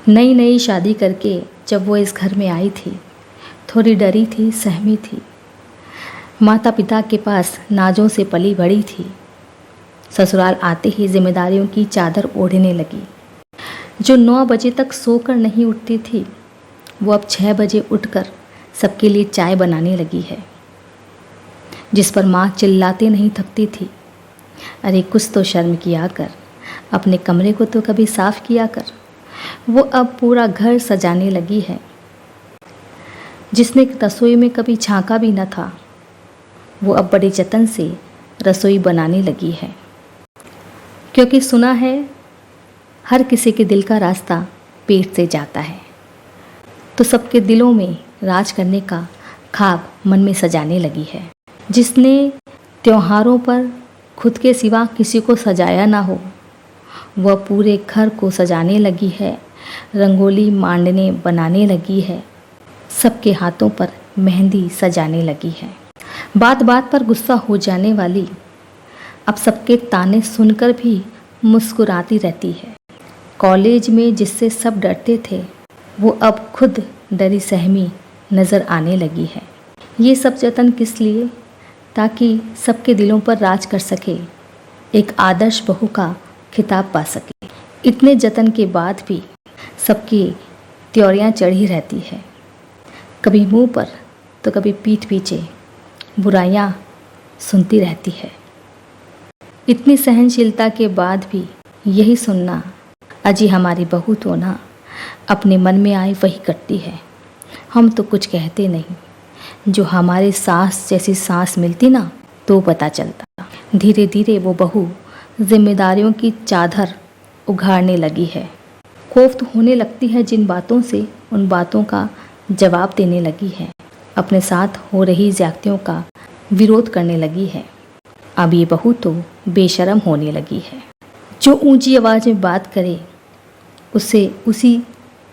नई नई शादी करके जब वो इस घर में आई थी, थोड़ी डरी थी, सहमी थी। माता पिता के पास नाजों से पली बड़ी थी। ससुराल आते ही जिम्मेदारियों की चादर ओढ़ने लगी। जो 9 बजे तक सोकर नहीं उठती थी, वो अब 6 बजे उठकर सबके लिए चाय बनाने लगी है। जिस पर माँ चिल्लाते नहीं थकती थी, अरे कुछ तो शर्म किया कर, अपने कमरे को तो कभी साफ किया कर। वो अब पूरा घर सजाने लगी है। जिसने रसोई में कभी झांका भी न था, वो अब बड़े जतन से रसोई बनाने लगी है। क्योंकि सुना है हर किसी के दिल का रास्ता पेट से जाता है, तो सबके दिलों में राज करने का ख्वाब मन में सजाने लगी है। जिसने त्योहारों पर खुद के सिवा किसी को सजाया ना हो, वह पूरे घर को सजाने लगी है, रंगोली मांडने बनाने लगी है, सबके हाथों पर मेहंदी सजाने लगी है। बात बात पर गुस्सा हो जाने वाली अब सबके ताने सुनकर भी मुस्कुराती रहती है। कॉलेज में जिससे सब डरते थे, वो अब खुद डरी सहमी नज़र आने लगी है। ये सब जतन किस लिए? ताकि सबके दिलों पर राज कर सके, एक आदर्श बहू का खिताब पा सके। इतने जतन के बाद भी सबकी त्योरियां चढ़ी रहती है, कभी मुंह पर तो कभी पीठ पीछे बुराइयां सुनती रहती है। इतनी सहनशीलता के बाद भी यही सुनना, अजी हमारी बहू तो ना अपने मन में आई वही करती है, हम तो कुछ कहते नहीं। जो हमारे सास जैसी सास मिलती ना तो पता चलता। धीरे धीरे वो बहू जिम्मेदारियों की चादर उघाड़ने लगी है। कोफ्त होने लगती है जिन बातों से, उन बातों का जवाब देने लगी है। अपने साथ हो रही ज्यादतियों का विरोध करने लगी है। अब ये बहू तो बेशर्म होने लगी है। जो ऊंची आवाज़ में बात करे उसे उसी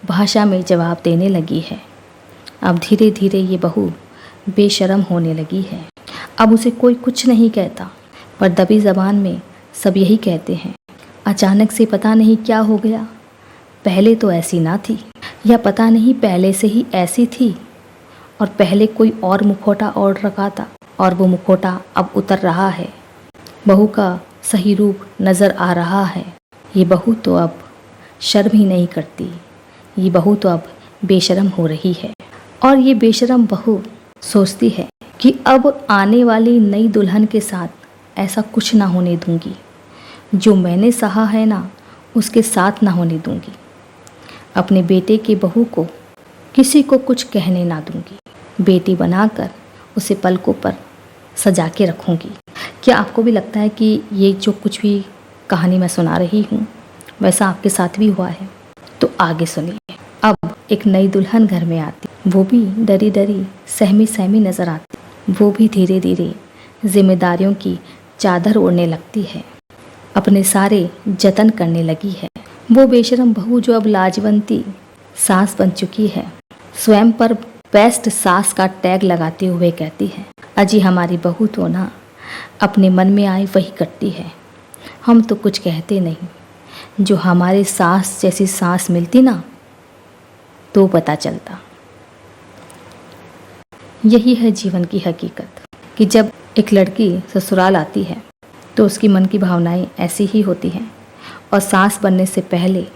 भाषा में जवाब देने लगी है। अब धीरे धीरे ये बहू बेशर्म होने लगी है। अब उसे कोई कुछ नहीं कहता, पर दबी ज़बान में सब यही कहते हैं, अचानक से पता नहीं क्या हो गया, पहले तो ऐसी ना थी, या पता नहीं पहले से ही ऐसी थी और पहले कोई और मुखौटा ओढ़ रखा था और वो मुखौटा अब उतर रहा है। बहू का सही रूप नज़र आ रहा है। ये बहू तो अब शर्म ही नहीं करती, ये बहू तो अब बेशर्म हो रही है। और ये बेशर्म बहू सोचती है कि अब आने वाली नई दुल्हन के साथ ऐसा कुछ ना होने दूंगी, जो मैंने सहा है ना उसके साथ ना होने दूंगी। अपने बेटे की बहू को किसी को कुछ कहने ना दूंगी। बेटी बनाकर उसे पलकों पर सजा के रखूंगी। क्या आपको भी लगता है कि ये जो कुछ भी कहानी मैं सुना रही हूँ वैसा आपके साथ भी हुआ है? तो आगे सुनिए। अब एक नई दुल्हन घर में आती, वो भी डरी डरी सहमी सहमी नजर आती। वो भी धीरे धीरे जिम्मेदारियों की चादर ओढ़ने लगती है, अपने सारे जतन करने लगी है। वो बेशरम बहू जो अब लाजवंती सास बन चुकी है, स्वयं पर बेस्ट सास का टैग लगाते हुए कहती है, अजी हमारी बहू तो ना अपने मन में आई वही करती है, हम तो कुछ कहते नहीं। जो हमारे सास जैसी सास मिलती ना तो पता चलता। यही है जीवन की हकीकत कि जब एक लड़की ससुराल आती है तो उसकी मन की भावनाएं ऐसी ही होती हैं, और सास बनने से पहले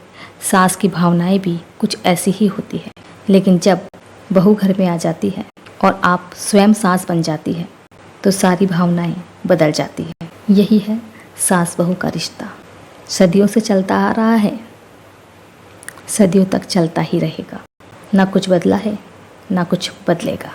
सास की भावनाएं भी कुछ ऐसी ही होती है। लेकिन जब बहू घर में आ जाती है और आप स्वयं सास बन जाती है तो सारी भावनाएं बदल जाती है। यही है सास बहू का रिश्ता। सदियों से चलता आ रहा है, सदियों तक चलता ही रहेगा। ना कुछ बदला है, ना कुछ बदलेगा।